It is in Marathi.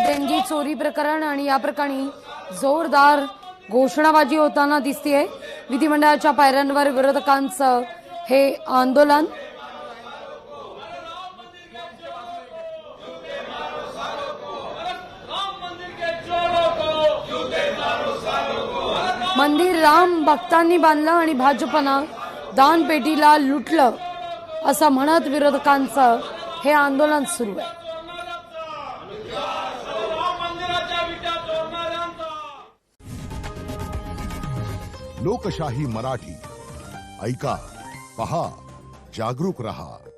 देणगी चोरी प्रकरण आणि या प्रकरणी जोरदार घोषणाबाजी होताना दिसतेय। विधिमंडळाच्या पायऱ्यांवर विरोधकांचं हे आंदोलन। मंदिर राम भक्तांनी बांधलं आणि भाजपनं दानपेटीला लुटलं असं म्हणत विरोधकांचं हे आंदोलन सुरू आहे। लोकशाही मराठी ऐका, पहा, जागरूक रहा।